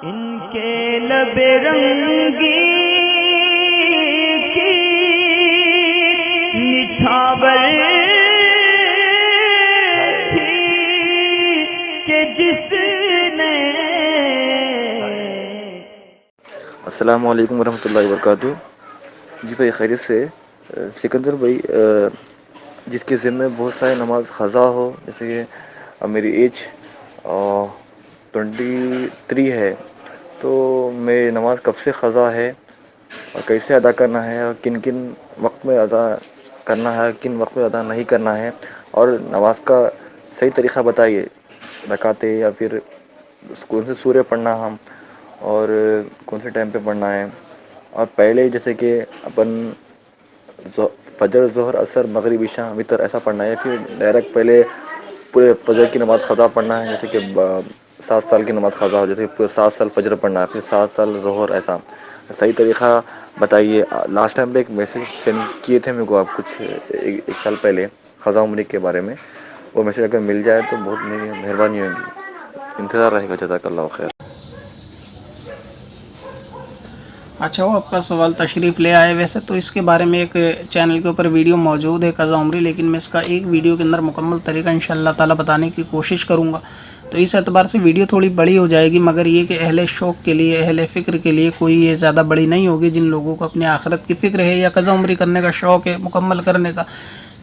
ان کے لب رنگی کی نچھاور تھی کہ جس نے. السلام علیکم ورحمۃ اللہ وبرکاتہ. جی بھائی خیریت سے. سکندر بھائی، جس کے ذمہ بہت سارے نماز قضا ہو، جیسے کہ میری ایج 23 ہے، تو میری نماز کب سے قضا ہے اور کیسے ادا کرنا ہے، اور کن کن وقت میں ادا کرنا ہے، کن وقت میں ادا نہیں کرنا ہے، اور نماز کا صحیح طریقہ بتائیے، رکعتیں یا پھر کون سے سورے پڑھنا ہم، اور کون سے ٹائم پہ پڑھنا ہے. اور پہلے جیسے کہ اپن فجر، ظہر، عصر، مغرب، عشاء، وتر ایسا پڑھنا ہے، پھر ڈائریکٹ پہلے پورے فجر کی نماز قضا پڑھنا ہے، جیسے کہ 7 سال کی نماز قضا ہو، جیسے کہ 7 سال فجر پڑھنا ہے، پھر 7 سال ظہر. ایسا صحیح طریقہ بتائیے. لاسٹ ٹائم پہ ایک میسج سینڈ کیے تھے میرے کو آپ، کچھ ایک سال پہلے، قضا عمری کے بارے میں. وہ میسج اگر مل جائے تو بہت مہربانی ہوگی. انتظار رہے گا. جزاک اللہ خیر. اچھا، وہ آپ کا سوال تشریف لے آئے. ویسے تو اس کے بارے میں ایک چینل کے اوپر ویڈیو موجود ہے قضا عمری، لیکن میں اس کا ایک ویڈیو کے اندر مکمل طریقہ انشاءاللہ تعالی بتانے کی کوشش کروں گا. تو اس اعتبار سے ویڈیو تھوڑی بڑی ہو جائے گی، مگر یہ کہ اہل شوق کے لیے، اہل فکر کے لیے کوئی یہ زیادہ بڑی نہیں ہوگی. جن لوگوں کو اپنی آخرت کی فکر ہے یا قضا عمری کرنے کا شوق ہے، مکمل کرنے کا،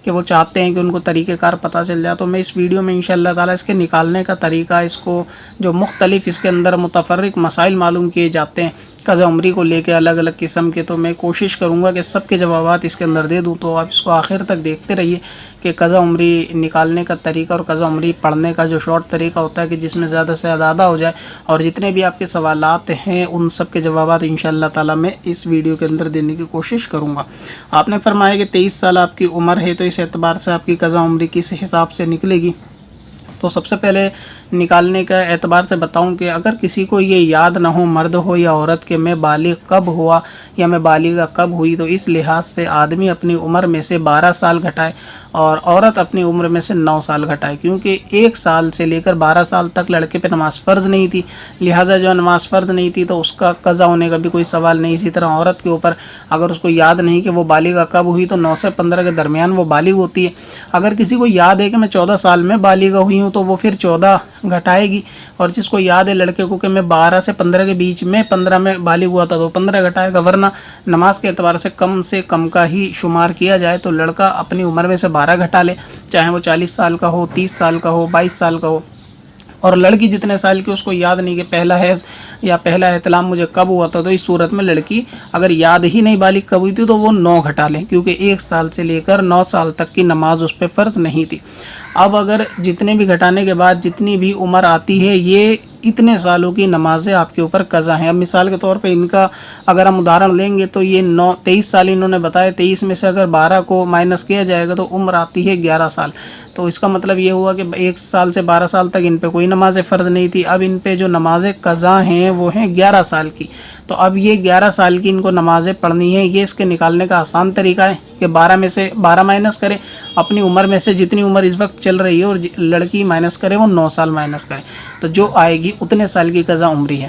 کہ وہ چاہتے ہیں کہ ان کو طریقہ کار پتہ چل جائے، تو میں اس ویڈیو میں انشاءاللہ تعالی اس کے نکالنے کا طریقہ، اس کو جو مختلف اس کے اندر متفرق مسائل معلوم کیے جاتے ہیں قضا عمری کو لے کے الگ الگ قسم کے، تو میں کوشش کروں گا کہ سب کے جوابات اس کے اندر دے دوں. تو آپ اس کو آخر تک دیکھتے رہیے کہ قضا عمری نکالنے کا طریقہ اور قضا عمری پڑھنے کا جو شارٹ طریقہ ہوتا ہے، کہ جس میں زیادہ سے زیادہ ادا ہو جائے. اور جتنے بھی آپ کے سوالات ہیں ان سب کے جوابات انشاءاللہ تعالی میں اس ویڈیو کے اندر دینے کی کوشش کروں گا. آپ نے فرمایا کہ 23 سال آپ کی عمر ہے، تو اس اعتبار سے آپ کی قضا عمری کس حساب سے نکلے گی. تو سب سے پہلے نکالنے کا اعتبار سے بتاؤں کہ اگر کسی کو یہ یاد نہ ہو، مرد ہو یا عورت، کہ میں بالغ کب ہوا یا میں بالغہ کب ہوئی، تو اس لحاظ سے آدمی اپنی عمر میں سے 12 سال گھٹائے اور عورت اپنی عمر میں سے 9 سال گھٹائے. کیونکہ 1 سال سے لے کر 12 سال تک لڑکے پہ نماز فرض نہیں تھی، لہٰذا جو نماز فرض نہیں تھی تو اس کا قضا ہونے کا بھی کوئی سوال نہیں. اسی طرح عورت کے اوپر اگر اس کو یاد نہیں کہ وہ بالغہ کب ہوئی، تو 9 سے 15 کے درمیان وہ بالغ ہوتی ہے. اگر کسی کو یاد ہے کہ میں 14 سال میں بالغہ ہوئی ہوں، تو وہ پھر 14 گھٹائے گی. اور جس کو یاد ہے لڑکے کو کہ میں 12 سے 15 کے بیچ میں 15 میں بالغ ہوا تھا، تو 15 گھٹائے گا. ورنہ نماز کے اعتبار سے کم کا ہی شمار کیا جائے تو لڑکا اپنی عمر میں سے 12 گھٹا لے، چاہے وہ 40 سال کا ہو، 30 سال کا ہو، 22 سال کا ہو. اور لڑکی جتنے سال کی اس کو یاد نہیں کہ پہلا حیض یا پہلا احتلام مجھے کب ہوا تھا، تو اس صورت میں لڑکی اگر یاد ہی نہیں بالغ کب ہوئی تھی تو وہ 9 گھٹا لیں، کیونکہ 1 سال سے لے کر 9 سال تک کی نماز اس پہ فرض نہیں تھی. اب اگر جتنے بھی گھٹانے کے بعد جتنی بھی عمر آتی ہے، یہ اتنے سالوں کی نمازیں آپ کے اوپر قضا ہیں. اب مثال کے طور پہ ان کا اگر ہم ادھارن لیں گے تو یہ 23 سال انہوں نے بتایا، 23 میں سے اگر 12 کو مائنس کیا جائے گا تو عمر آتی ہے 11 سال. تو اس کا مطلب یہ ہوا کہ 1 سال سے 12 سال تک ان پہ کوئی نمازیں فرض نہیں تھی. اب ان پہ جو نمازیں قضا ہیں وہ ہیں 11 سال کی. تو اب یہ 11 سال کی ان کو نمازیں پڑھنی ہیں. یہ اس کے نکالنے کا آسان طریقہ ہے کہ 12 میں سے 12 مائنس کریں، اپنی عمر میں سے جتنی عمر اس وقت چل رہی ہے اور لڑکی مائنس کرے وہ 9 سال مائنس کرے، تو جو آئے گی اتنے سال کی قضا عمری ہے.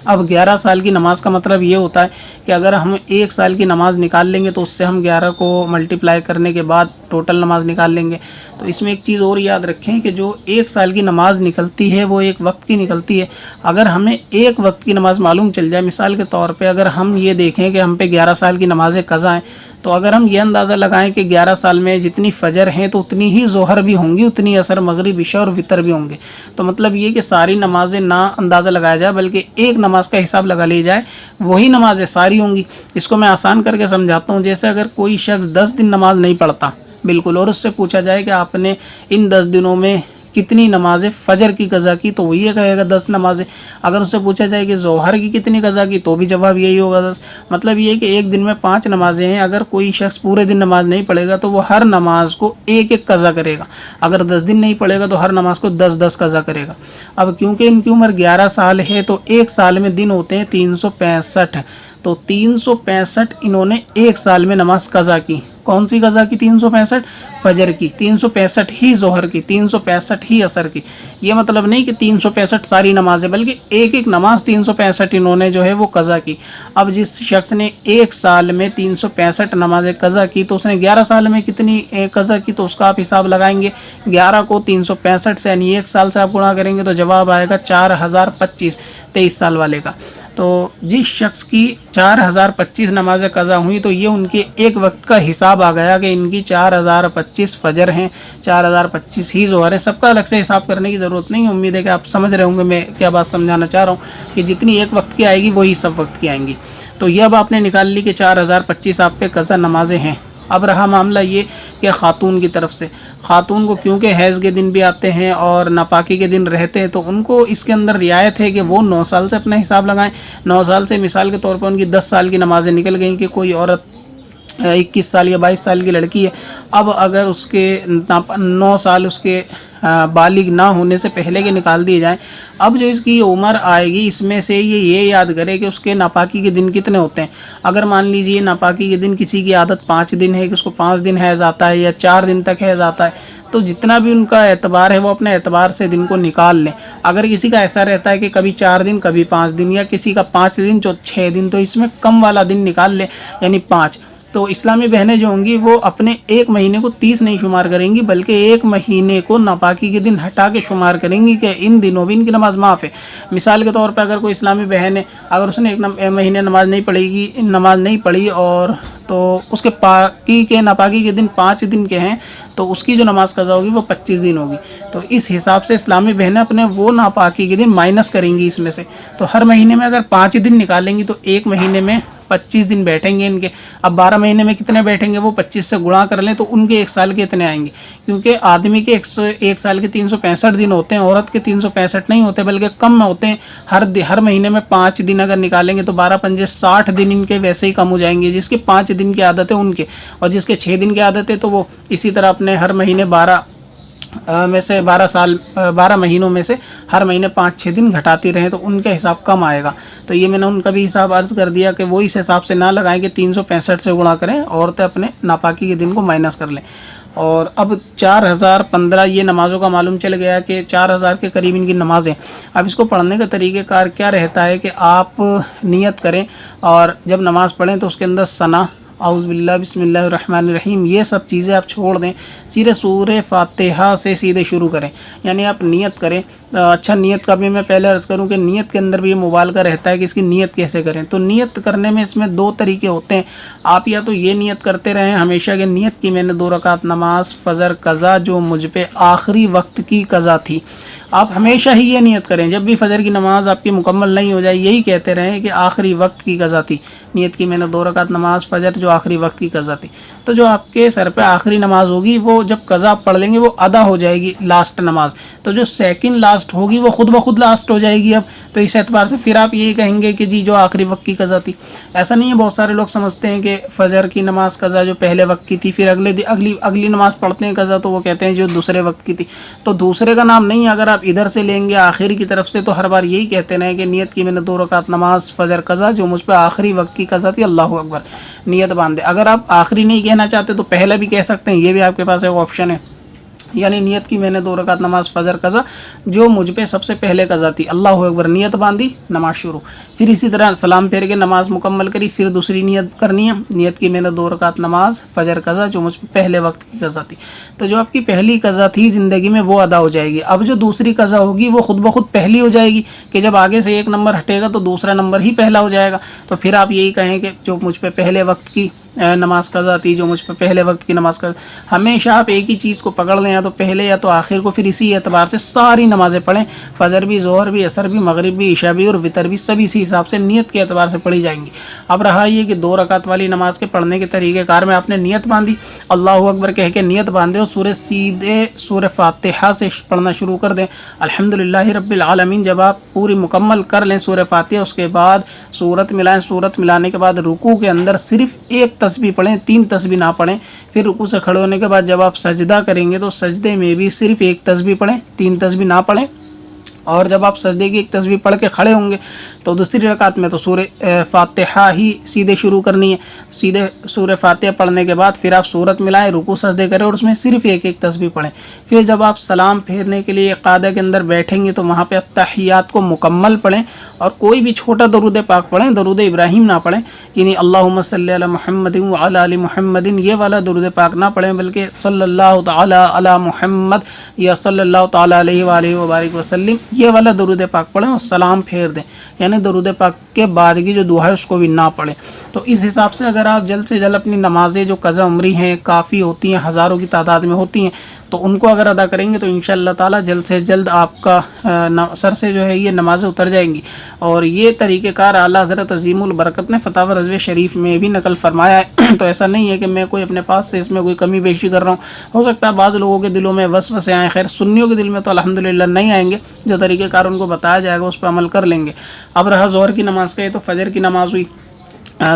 اب 11 سال کی نماز کا مطلب یہ ہوتا ہے کہ اگر ہم 1 سال کی نماز نکال لیں گے تو اس سے ہم 11 کو ملٹیپلائی کرنے کے بعد ٹوٹل نماز نکال لیں گے. تو اس میں ایک چیز اور یاد رکھیں کہ جو 1 سال کی نماز نکلتی ہے وہ ایک وقت کی نکلتی ہے. اگر ہمیں ایک وقت کی نماز معلوم چل جائے، مثال کے طور پہ اگر ہم یہ دیکھیں کہ ہم پہ 11 سال کی نمازیں قضا ہیں، تو اگر ہم یہ اندازہ لگائیں کہ 11 سال میں جتنی فجر ہیں تو اتنی ہی ظہر بھی ہوں گی، اتنی عصر، مغرب، عشاء اور وتر بھی ہوں گے. تو مطلب یہ کہ ساری نمازیں نہ اندازہ لگایا جائے بلکہ ایک نماز کا حساب لگا لی جائے، وہی نمازیں ساری ہوں گی. اس کو میں آسان کر کے سمجھاتا ہوں. جیسے اگر کوئی شخص 10 دن نماز نہیں پڑھتا بالکل، اور اس سے پوچھا جائے کہ آپ نے ان 10 دنوں میں کتنی نمازیں فجر کی قضا کی، تو وہ یہ کہے گا 10 نمازیں. اگر اس سے پوچھا جائے کہ ظہر کی کتنی قضا کی، تو بھی جواب یہی ہوگا 10. مطلب یہ کہ ایک دن میں 5 نمازیں ہیں. اگر کوئی شخص پورے دن نماز نہیں پڑھے گا تو وہ ہر نماز کو ایک ایک قضا کرے گا. اگر 10 دن نہیں پڑھے گا تو ہر نماز کو 10 قضا کرے گا. اب کیونکہ ان کی عمر 11 سال ہے تو 1 سال میں دن ہوتے ہیں 365. तो 365 इन्होंने एक साल में नमाज कज़ा की। कौन सी कज़ा की? 365 फजर की, 365 ही ज़ोहर की, 365 ही असर की। ये मतलब नहीं कि 365 सारी नमाजें, बल्कि एक एक नमाज 365 इन्होंने जो है वो कज़ा की। अब जिस शख्स ने एक साल में 365 नमाजें कज़ा की तो उसने 11 साल में कितनी कज़ा की, तो उसका आप हिसाब लगाएंगे। 11 को 365 से यानी एक साल से आप गुणा करेंगे तो जवाब आएगा 4025, 23 साल वाले का। तो जिस शख्स की 4025 नमाज़ें कज़ा हुई तो ये उनके एक वक्त का हिसाब आ गया कि इनकी 4025 फजर हैं, 4025 ही ज़ोहर हैं। सबका अलग से हिसाब करने की ज़रूरत नहीं। उम्मीद है कि आप समझ रहे होंगे मैं क्या बात समझाना चाह रहा हूँ, कि जितनी एक वक्त की आएगी वही सब वक्त की आएंगी। तो ये अब आपने निकाल ली कि 4025 आप पे कज़ा नमाज़ें हैं। अब रहा मामला ये कि ख़ातून की तरफ से, ख़ातून को क्योंकि हैज़ के दिन भी आते हैं और नापाकी के दिन रहते हैं तो उनको इसके अंदर रियायत है कि वो 9 साल से अपना हिसाब लगाएं। 9 साल से मिसाल के तौर पर उनकी 10 साल की नमाज़ें निकल गई कि कोई औरत 21 साल या 22 साल की लड़की है, अब अगर उसके 9 साल उसके बालिग ना होने से पहले के निकाल दिए जाएं, अब जो इसकी उम्र आएगी इसमें से ये याद करे कि उसके नापाकी के दिन कितने होते हैं। अगर मान लीजिए नापाकी के दिन किसी की आदत 5 दिन है कि उसको 5 दिन हैज़ आता है या 4 दिन तक हैज़ आता है, तो जितना भी उनका एतबार है वो अपने एतबार से दिन को निकाल लें। अगर किसी का ऐसा रहता है कि कभी 4 दिन कभी 5 दिन या किसी का 5 दिन जो 6 दिन, तो इसमें कम वाला दिन निकाल लें यानी 5। तो इस्लामी बहनें जो होंगी वो अपने एक महीने को 30 नहीं शुमार करेंगी बल्कि एक महीने को नापाकी के दिन हटा के शुमार करेंगी कि इन दिनों भी इनकी नमाज़ माफ़ है। मिसाल के तौर पर अगर कोई इस्लामी बहन है, अगर उसने एक महीने नमाज नहीं पढ़ी और तो उसके पाकी के नापाकी के दिन 5 दिन के हैं तो उसकी जो नमाज कज़ा होगी वो 25 दिन होगी। तो इस हिसाब से इस्लामी बहनें अपने वो नापाकी के दिन माइनस करेंगी इसमें से। तो हर महीने में अगर 5 दिन निकालेंगी तो एक महीने में 25 दिन बैठेंगे इनके। अब 12 महीने में कितने बैठेंगे वो 25 से गुणा कर लें तो उनके एक साल के इतने आएंगे, क्योंकि आदमी के 101 साल के 365 दिन होते हैं, औरत के 365 नहीं होते बल्कि कम में होते हैं। हर महीने में 5 दिन अगर निकालेंगे तो 12 पंजे 60 दिन इनके वैसे ही कम हो जाएंगे। जिसके 5 दिन की आदत है उनके, और जिसके 6 दिन की आदत है तो वो इसी तरह अपने हर महीने 12 महीनों में से हर महीने 5-6 दिन घटाती रहें तो उनका हिसाब कम आएगा। तो ये मैंने उनका भी हिसाब अर्ज़ कर दिया कि वो इस हिसाब से ना लगाएं कि 365 से गुणा करें, औरतें अपने नापाकी के दिन को माइनस कर लें। और अब 4015 ये नमाज़ों का मालूम चल गया कि 4000 के करीब इनकी नमाज़ें। अब इसको पढ़ने का तरीक़ेकार क्या रहता है कि आप नियत करें और जब नमाज़ पढ़ें तो उसके अंदर सना, औज़ु बिल्लाह, बिस्मिल्लाहिर्रहमानिर्रहीम ये सब चीज़ें आप छोड़ दें, सीधे सूरह फातिहा से सीधे शुरू करें। यानी आप नियत करें। अच्छा, नियत का भी मैं पहले अर्ज़ करूं कि नियत के अंदर भी ये मुबालगा रहता है कि इसकी नियत कैसे करें। तो नियत करने में इसमें 2 तरीके होते हैं। आप या तो ये नियत करते रहें हमेशा कि नियत की मैंने 2 रकात नमाज फ़जर कज़ा जो मुझ पे आखिरी वक्त की कज़ा थी। आप हमेशा ही ये नियत करें, जब भी फ़जर की नमाज़ आपकी मुकम्मल नहीं हो जाए यही कहते रहें कि आखिरी वक्त की कज़ा थी। नियत की मैंने 2 रकात नमाज फ़जर जो आखिरी वक्त की कज़ा थी। तो जो आपके सर पे आखिरी नमाज होगी वो जब कज़ा पढ़ लेंगे वो अदा हो जाएगी, लास्ट नमाज। तो जो सेकंड लास्ट होगी वो खुद ब खुद लास्ट हो जाएगी। अब तो इस एतबार से फिर आप यही कहेंगे कि जी जो आखिरी वक्त की कज़ा थी। ऐसा नहीं है, बहुत सारे लोग समझते हैं कि फ़जर की नमाज कज़ा जो पहले वक्त की थी, फिर अगली नमाज पढ़ते हैं कज़ा तो वो कहते हैं जो दूसरे वक्त की थी। तो दूसरे का नाम नहीं, अगर आप इधर से लेंगे आखिरी की तरफ से तो हर बार यही कहते हैं कि नियत की मैंने 2 रकात नमाज फ़जर कज़ा जो मुझ पर आखिरी वक्त की कज़ा थी, अल्लाहु अकबर, नियत बांधे। अगर आप आखिरी नहीं कहना चाहते तो पहला भी कह सकते हैं, ये भी आपके पास एक ऑप्शन है। यानी नियत की मैंने 2 रकात नमाज फ़जर कज़ा जो मुझ पे सबसे पहले कज़ा थी, अल्लाहु अकबर, नियत बांधी, नमाज शुरू। फिर इसी तरह सलाम फेर के नमाज मुकम्मल करी, फिर दूसरी नियत करनी है, नियत की मैंने 2 रकात नमाज फ़जर कज़ा जो मुझ पे पहले वक्त की कज़ा थी। तो जो आपकी पहली कज़ा थी ज़िंदगी में वो अदा हो जाएगी। अब जो दूसरी कज़ा होगी वो खुद ब खुद पहली हो जाएगी कि जब आगे से एक नंबर हटेगा तो दूसरा नंबर ही पहला हो जाएगा। तो फिर आप यही कहें कि जो मुझ पे पहले वक्त की नमाज कज़ा थी, जो मुझ पर पहले वक्त की नमाज कज़ा। हमेशा आप एक ही चीज़ को पकड़ लें, या तो पहले या तो आखिर को, फिर इसी एतबार से सारी नमाज़ें पढ़ें। फ़जर भी, ज़ोहर भी, असर भी, मगरिब भी, इशा भी और वितर भी, सभी इसी हिसाब से नियत के एतबार से पढ़ी जाएंगी। अब रहा ये कि 2 रकात वाली नमाज के पढ़ने के तरीक़ेकार में आपने नियत बांधी, अल्लाहु अकबर कह के नियत बांधे और सीधे सूरह फातिहा से पढ़ना शुरू कर दें, अल्हम्दुलिल्लाहि रब्बिल आलमीन। जब आप पूरी मुकम्मल कर लें सूरह फातिहा, उसके बाद सूरत मिलाएं। सूरत मिलाने के बाद रुकू के अंदर सिर्फ एक तस्बीह पढ़ें, 3 तस्बीह ना पढ़ें। फिर रुकू से खड़े होने के बाद जब आप सजदा करेंगे तो सजदे में भी सिर्फ एक तस्बीह पढ़ें, 3 तस्बीह ना पढ़ें। اور جب آپ سجدے کی ایک تسبیح پڑھ کے کھڑے ہوں گے تو دوسری رکعت میں تو سورہ فاتحہ ہی سیدھے شروع کرنی ہے. سیدھے سورہ فاتحہ پڑھنے کے بعد پھر آپ سورت ملائیں, رکوع سجدے کریں اور اس میں صرف ایک ایک تسبیح پڑھیں. پھر جب آپ سلام پھیرنے کے لیے قاعدہ کے اندر بیٹھیں گے تو وہاں پہ التحیات کو مکمل پڑھیں اور کوئی بھی چھوٹا درود پاک پڑھیں, درود ابراہیم نہ پڑھیں, یعنی اللہم صلی علی محمد وعلی آل محمد یہ والا درود پاک نہ پڑھیں, بلکہ صلی اللہ تعالی علی محمد یا صلی اللہ تعالی علیہ وآلہ وبارک وسلم یہ والا درود پاک پڑھیں اور سلام پھیر دیں. یعنی درود پاک کے بعد کی جو دعا ہے اس کو بھی نہ پڑھیں. تو اس حساب سے اگر آپ جلد سے جلد اپنی نمازیں جو قضا عمری ہیں کافی ہوتی ہیں, ہزاروں کی تعداد میں ہوتی ہیں, تو ان کو اگر ادا کریں گے تو انشاءاللہ تعالی جلد سے جلد آپ کا سر سے جو ہے یہ نمازیں اتر جائیں گی. اور یہ طریقہ کار اعلیٰ حضرت عظیم البرکت نے فتاوی رضویہ شریف میں بھی نقل فرمایا ہے. تو ایسا نہیں ہے کہ میں کوئی اپنے پاس سے اس میں کوئی کمی بیشی کر رہا ہوں. ہو سکتا ہے بعض لوگوں کے دلوں میں وسوسے آئیں, خیر سنیوں کے دل میں تو الحمدللہ نہیں آئیں گے. جو طریقہ کار ان کو بتایا جائے گا اس پہ عمل کر لیں گے. اب رہا ظہر کی نماز کا, یہ تو فجر کی نماز ہوئی.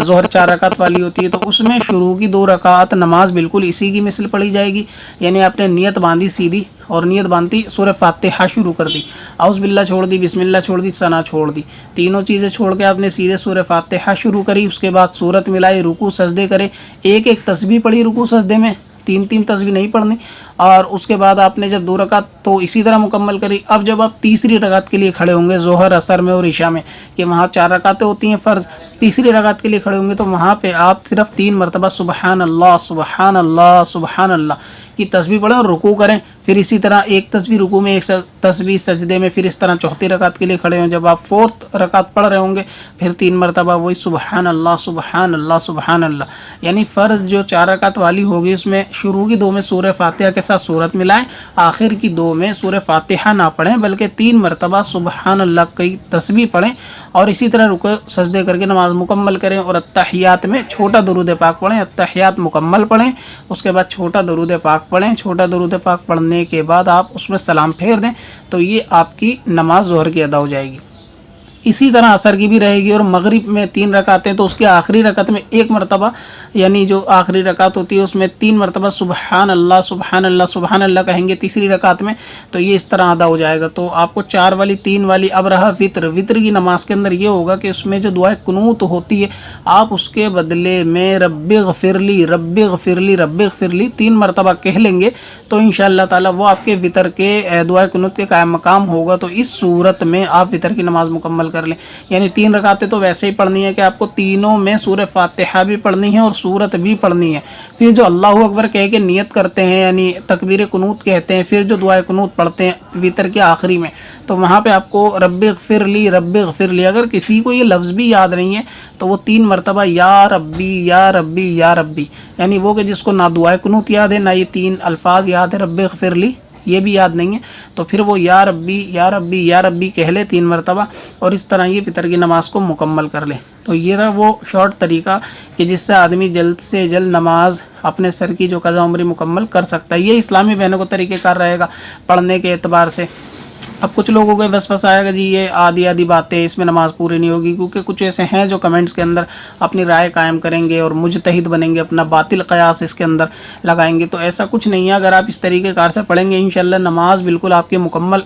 ظہر 4 رکعت والی ہوتی ہے, تو اس میں شروع کی 2 رکعت نماز بالکل اسی کی مثل پڑھی جائے گی. یعنی آپ نے نیت باندھی سیدھی, اور نیت باندھی سورہ فاتحہ شروع کر دی, اعوذ باللہ چھوڑ دی, بسم اللہ چھوڑ دی, ثنا چھوڑ دی, تینوں چیزیں چھوڑ کے آپ نے سیدھے سورہ فاتحہ شروع کری. اس کے بعد سورت ملائی, رکوع سجدے کرے, ایک ایک تسبیح پڑھی رکوع سجدے میں, 3 تسبیح نہیں پڑھنی. اور اس کے بعد آپ نے جب 2 رکعت تو اسی طرح مکمل کری. اب جب آپ تیسری رکعت کے لیے کھڑے ہوں گے ظہر عصر میں اور عشاء میں, کہ وہاں 4 رکعتیں ہوتی ہیں فرض, تیسری رکعت کے لیے کھڑے ہوں گے تو وہاں پہ آپ صرف 3 مرتبہ سبحان اللہ سبحان اللہ سبحان اللہ کی تسبیح پڑھیں اور رکوع کریں. پھر اسی طرح ایک تسبیح رکوع میں, ایک تسبیح سجدے میں, پھر اس طرح چوتھی رکعت کے لیے کھڑے ہوں. جب آپ 4تھ رکعت پڑھ رہے ہوں گے پھر 3 مرتبہ وہی سبحان اللہ سبحان اللہ سبحان اللہ. یعنی فرض جو 4 رکعت والی ہوگی اس میں شروع کی 2 میں سورہ فاتحہ کے ساتھ سورت ملائیں, آخر کی 2 میں سورہ فاتحہ نہ پڑھیں بلکہ 3 مرتبہ سبحان اللہ کی تسبیح پڑھیں اور اسی طرح رکوع سجدے کر کے نماز مکمل کریں. اور التحیات میں چھوٹا درود پاک پڑھیں, التحیات مکمل پڑھیں, اس کے بعد چھوٹا درود پاک پڑھیں. چھوٹا درود پاک پڑھنے کے بعد آپ اس میں سلام پھیر دیں تو یہ آپ کی نماز ظہر کی ادا ہو جائے گی. اسی طرح عصر کی بھی رہے گی. اور مغرب میں 3 رکعتیں تو اس کی آخری رکعت میں 1 مرتبہ, یعنی جو آخری رکعت ہوتی ہے اس میں 3 مرتبہ سبحان اللہ سبحان اللہ سبحان اللہ کہیں گے تیسری رکعت میں, تو یہ اس طرح ادا ہو جائے گا. تو آپ کو 4 والی 3 والی. اب رہا وطر. وطر کی نماز کے اندر یہ ہوگا کہ اس میں جو دعائے قنوت ہوتی ہے آپ اس کے بدلے میں رب اغفر لی رب اغفر لی رب اغفر لی 3 مرتبہ کہہ لیں گے تو انشاءاللہ تعالی وہ آپ کے وطر کے دعائے قنوت کے قائم مقام ہوگا. تو اس صورت میں آپ وطر کی نماز مکمل کر لیں. یعنی 3 رکعتیں تو ویسے ہی پڑھنی ہے کہ آپ کو تینوں میں سورہ فاتحہ بھی پڑھنی ہے اور سورت بھی پڑھنی ہے. پھر جو اللہ اکبر کہہ کے نیت کرتے ہیں یعنی تکبیر قنوت کہتے ہیں, پھر جو دعائے قنوت پڑھتے ہیں وطر کے آخری میں, تو وہاں پہ آپ کو رب اغفر لی رب اغفر لی, اگر کسی کو یہ لفظ بھی یاد نہیں ہے تو وہ 3 مرتبہ یا ربی یا ربی یا ربی, یعنی وہ کہ جس کو نہ دعائے قنوت یاد ہے نہ یہ 3 الفاظ یاد ہے رب اغفر لی یہ بھی یاد نہیں ہے, تو پھر وہ یا ربی یا ربی یا ربی کہہ لے 3 مرتبہ اور اس طرح یہ فطر کی نماز کو مکمل کر لے. تو یہ تھا وہ شارٹ طریقہ کہ جس سے آدمی جلد سے جلد نماز اپنے سر کی جو قضا عمری مکمل کر سکتا ہے. یہ اسلامی بہنوں کو طریقہ کار رہے گا پڑھنے کے اعتبار سے. اب کچھ لوگوں کو وسوسہ آئے گا جی یہ آدھی باتیں اس میں نماز پوری نہیں ہوگی, کیونکہ کچھ ایسے ہیں جو کمنٹس کے اندر اپنی رائے قائم کریں گے اور مجتہد بنیں گے, اپنا باطل قیاس اس کے اندر لگائیں گے. تو ایسا کچھ نہیں ہے. اگر آپ اس طریقے کار سے پڑھیں گے انشاءاللہ نماز بالکل آپ کی مکمل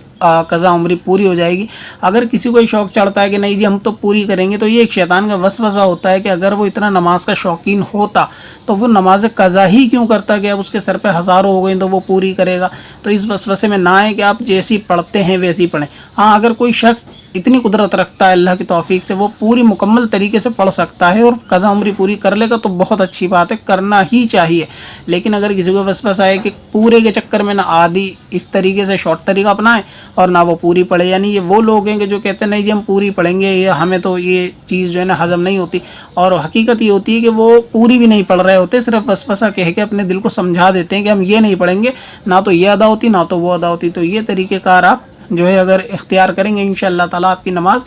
قضا عمری پوری ہو جائے گی. اگر کسی کو شوق چڑھتا ہے کہ نہیں جی ہم تو پوری کریں گے, تو یہ ایک شیطان کا وسوسہ ہوتا ہے کہ اگر وہ اتنا نماز کا شوقین ہوتا تو وہ نماز قضا ہی کیوں کرتا کہ اب اس کے سر پہ ہزاروں ہو گئیں تو وہ پوری کرے گا. تو اس وسوسے میں نہ آئے کہ آپ جیسی پڑھتے ہیں ویسی پڑھیں. ہاں اگر کوئی شخص اتنی قدرت رکھتا ہے اللہ کی توفیق سے وہ پوری مکمل طریقے سے پڑھ سکتا ہے اور قضا عمری پوری کر لے گا تو بہت اچھی بات ہے, کرنا ہی چاہیے. لیکن اگر کسی کو وسوسہ آئے کہ پورے کے چکر میں نہ آدھی اس طریقے سے شارٹ طریقہ اپنائیں اور نہ وہ پوری پڑھے, یعنی یہ وہ لوگ ہیں کہ جو کہتے ہیں نہیں جی ہم پوری پڑھیں گے, یہ ہمیں تو یہ چیز جو ہے نا ہضم نہیں ہوتی, اور حقیقت یہ ہوتی ہے کہ وہ پوری بھی نہیں پڑھ رہے ہوتے, صرف وسوسہ کہہ کے اپنے دل کو سمجھا دیتے ہیں کہ ہم یہ نہیں پڑھیں گے, نہ تو یہ ادا ہوتی نہ تو وہ ادا ہوتی. تو یہ طریقہ کار آپ جو ہے اگر اختیار کریں گے انشاءاللہ تعالیٰ آپ کی نماز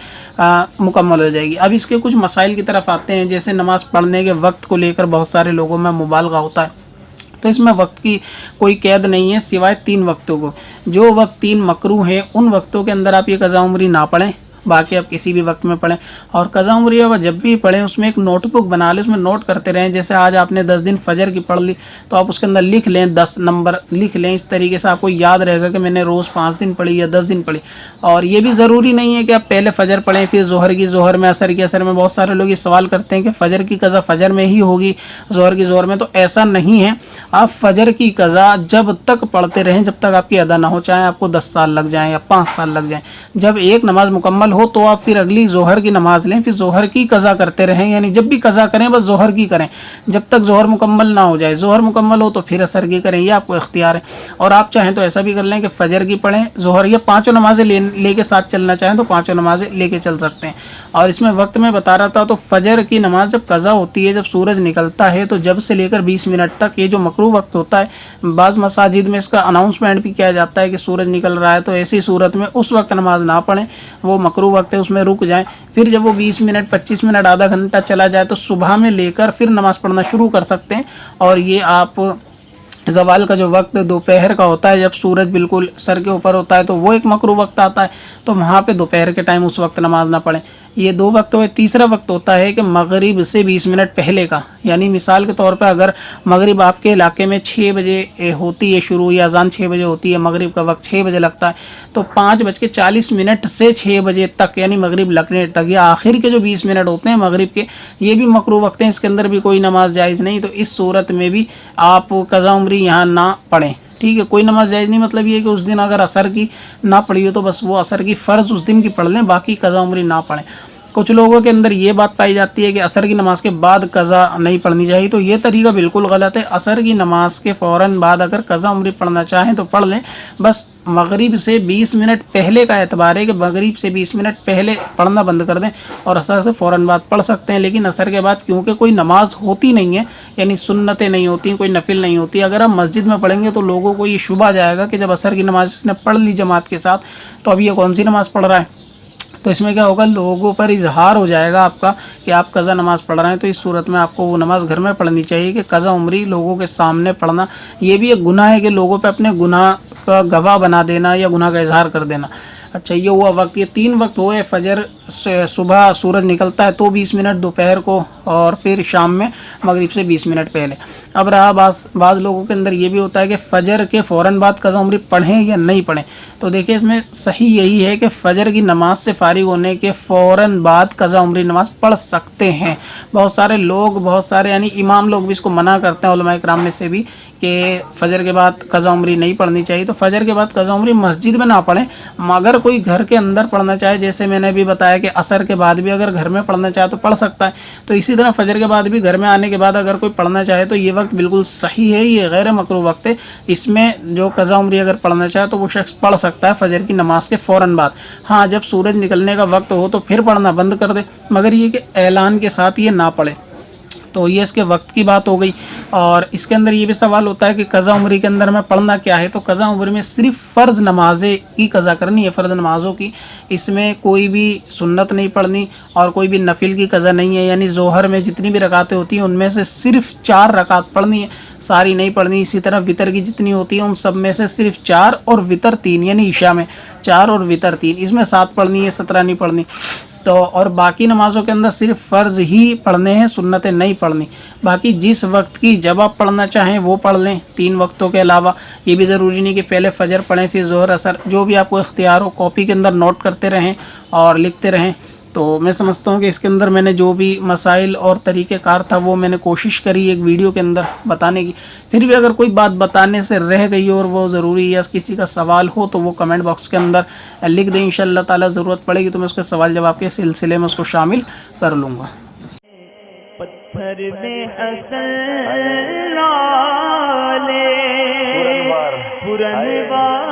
مکمل ہو جائے گی. اب اس کے کچھ مسائل کی طرف آتے ہیں. جیسے نماز پڑھنے کے وقت کو لے کر بہت سارے لوگوں میں مبالغہ ہوتا ہے, تو اس میں وقت کی کوئی قید نہیں ہے سوائے 3 وقتوں کو. جو وقت 3 مکروہ ہیں ان وقتوں کے اندر آپ یہ قضا عمری نہ پڑھیں, बाकी आप किसी भी वक्त में पढ़ें। और कज़ा उम्री जब भी पढ़ें उसमें एक नोटबुक बना लें, उसमें नोट करते रहें। जैसे आज आपने 10 दिन फजर की पढ़ ली तो आप उसके अंदर लिख लें, 10 नंबर लिख लें। इस तरीके से आपको याद रहेगा कि मैंने रोज़ 5 दिन पढ़ी या 10 दिन पढ़ी। और ये भी ज़रूरी नहीं है कि आप पहले फजर पढ़ें फिर ज़ोहर की ज़ोहर में, असर की असर में। बहुत सारे लोग ये सवाल करते हैं कि फ़जर की कज़ा फ़जर में ही होगी, ज़ोहर की ज़ोहर में। तो ऐसा नहीं है, आप फ़जर की कज़ा जब तक पढ़ते रहें जब तक आपकी अदा ना हो, चाहे आपको 10 साल लग जाएँ या 5 साल लग जाएँ। जब एक नमाज मुकम्मल हो तो आप फिर अगली ज़ोहर की नमाज़ लें, फिर ज़ोहर की कज़ा करते रहें। यानी जब भी कज़ा करें बस ज़ोहर की करें जब तक ज़ोहर मुकम्मल ना हो जाए। ज़ोहर मुकम्मल हो तो फिर असर की करें, ये आपको इख्तियार है। और आप चाहें तो ऐसा भी कर लें कि फ़जर की पढ़ें, ज़ोहर या पाँचों नमाज़ें लेके साथ चलना चाहें तो पाँचों नमाज़ें लेके चल सकते हैं। और इसमें वक्त में बता रहा था, तो फ़जर की नमाज़ जब कज़ा होती है, जब सूरज निकलता है तो जब से लेकर 20 मिनट तक ये जो मकरू वक्त होता है, बाज़ मसाजिद में इसका अनाउंसमेंट भी किया जाता है कि सूरज निकल रहा है। तो ऐसी सूरत में उस वक्त नमाज ना पढ़ें, वो मकरू वक्त है, उसमें रुक जाएं। फिर जब वो 20 मिनट 25 मिनट आधा घंटा चला जाए तो सुबह में लेकर फिर नमाज़ पढ़ना शुरू कर सकते हैं। और ये आप ज़वाल का जो वक्त दोपहर का होता है, जब सूरज बिल्कुल सर के ऊपर होता है, तो वो एक मकरू वक्त आता है। तो वहाँ पे दोपहर के टाइम उस वक्त नमाज ना पढ़ें। ये 2 वक्त हुए। तीसरा वक्त होता है कि मगरिब से 20 मिनट पहले का। यानी मिसाल के तौर पे अगर मगरिब आपके इलाके में 6 बजे होती है शुरू, या अज़ान 6 बजे होती है, मगरिब का वक्त 6 बजे लगता है, तो 5:40 से 6 बजे तक यानी मगरिब लगने तक, या आखिर के जो 20 मिनट होते हैं मगरिब के, ये भी मकरू वक्त हैं। इसके अंदर भी कोई नमाज जायज़ नहीं। तो इस सूरत में भी आप कज़ा उम्री यहाँ ना पढ़ें। ठीक है, कोई नमाज जायज़ नहीं। मतलब ये कि उस दिन अगर असर की ना पढ़ी हो तो बस वो असर की फ़र्ज़ उस दिन की पढ़ लें, बाकी कज़ा उम्री ना पढ़ें। कुछ लोगों के अंदर ये बात पाई जाती है कि असर की नमाज के बाद कज़ा नहीं पढ़नी चाहिए, तो ये तरीका बिल्कुल गलत है। असर की नमाज के फ़ौरन बाद अगर कज़ा उम्री पढ़ना चाहें तो पढ़ लें। बस मगरिब से 20 मिनट पहले का एतबार है कि मगरिब से 20 मिनट पहले पढ़ना बंद कर दें और असर से फ़ौरन बाद पढ़ सकते हैं। लेकिन असर के बाद क्योंकि कोई नमाज होती नहीं है, यानी सुन्नतें नहीं होती, कोई नफिल नहीं होती, अगर आप मस्जिद में पढ़ेंगे तो लोगों को ये शुबा जाएगा कि जब असर की नमाज इसने पढ़ ली जमात के साथ तो अब ये कौन सी नमाज़ पढ़ रहा है। तो इसमें क्या होगा, लोगों पर इजहार हो जाएगा आपका कि आप कज़ा नमाज पढ़ रहे हैं। तो इस सूरत में आपको वो नमाज घर में पढ़नी चाहिए कि कज़ा उम्री लोगों के सामने पढ़ना ये भी एक गुनाह है कि लोगों पे अपने गुनाह का गवाह बना देना या गुनाह का इजहार कर देना। अच्छा, ये हुआ वक्त। ये 3 वक्त हुए। फजर सुबह सूरज निकलता है तो 20 मिनट, दोपहर को, और फिर शाम में मगरिब से 20 मिनट पहले। अब रहा बाज़ लोगों के अंदर ये भी होता है कि फ़जर के फ़ौरन बाद कज़ा उम्री पढ़ें या नहीं पढ़ें। तो देखिए इसमें सही यही है कि फ़जर की नमाज से फ़ारिग होने के फ़ौरन बाद कज़ा उम्री नमाज़ पढ़ सकते हैं। बहुत सारे यानी इमाम लोग भी इसको मना करते हैं, उलमा इकराम में से भी, कि फ़जर के बाद कज़ा उम्री नहीं पढ़नी चाहिए। तो फ़जर के बाद कज़ा उम्री मस्जिद में ना पढ़ें। मगर कोई घर के अंदर पढ़ना चाहे, जैसे मैंने भी बताया कि असर के बाद भी अगर घर में पढ़ना चाहे तो पढ़ सकता है। तो इसी तरह फ़जर के बाद भी घर में आने के बाद अगर कोई पढ़ना चाहे तो ये वक्त बिल्कुल सही है, ये गैर मकरूह वक्त है। इसमें जो कज़ा उम्री अगर पढ़ना चाहे तो वो शख्स पढ़ सकता है फ़जर की नमाज के फ़ौरन बाद। हाँ, जब सूरज निकलने का वक्त हो तो फिर पढ़ना बंद कर दे, मगर ये कि ऐलान के साथ ये ना पढ़े। तो ये इसके वक्त की बात हो गई। और इसके अंदर ये भी सवाल होता है कि कज़ा उम्री के अंदर में पढ़ना क्या है। तो कज़ा उम्री में सिर्फ फ़र्ज़ नमाज़ें की कज़ा करनी है, फ़र्ज़ नमाज़ों की। इसमें कोई भी सुन्नत नहीं पढ़नी और कोई भी नफिल की कज़ा नहीं है। यानी ज़ोहर में जितनी भी रकातें होती हैं उनमें से सिर्फ 4 रकात पढ़नी है, सारी नहीं पढ़नी। इसी तरह वितर की जितनी होती है उन सब में से सिर्फ 4 और वितर 3, यानी ईशा में 4 और वितर 3, इसमें 7 पढ़नी है, 17 नहीं पढ़नी। तो और बाकी नमाज़ों के अंदर सिर्फ फ़र्ज़ ही पढ़ने हैं, सुन्नतें नहीं पढ़नी। बाकी जिस वक्त की जब आप पढ़ना चाहें वो पढ़ लें, 3 वक्तों के अलावा। ये भी ज़रूरी नहीं कि पहले फ़जर पढ़ें फिर ज़ोहर असर, जो भी आपको इख्तियार हो। कॉपी के अंदर नोट करते रहें और लिखते रहें। तो मैं समझता हूँ कि इसके अंदर मैंने जो भी मसाइल और तरीक़ेकार था वो मैंने कोशिश करी एक वीडियो के अंदर बताने की। फिर भी अगर कोई बात बताने से रह गई और वो ज़रूरी या किसी का सवाल हो तो वो कमेंट बॉक्स के अंदर लिख दें। इंशाअल्लाह ताला ज़रूरत पड़ेगी तो मैं उसके सवाल जवाब के सिलसिले में उसको शामिल कर लूँगा। पत्थर में असल नाले पुरनवार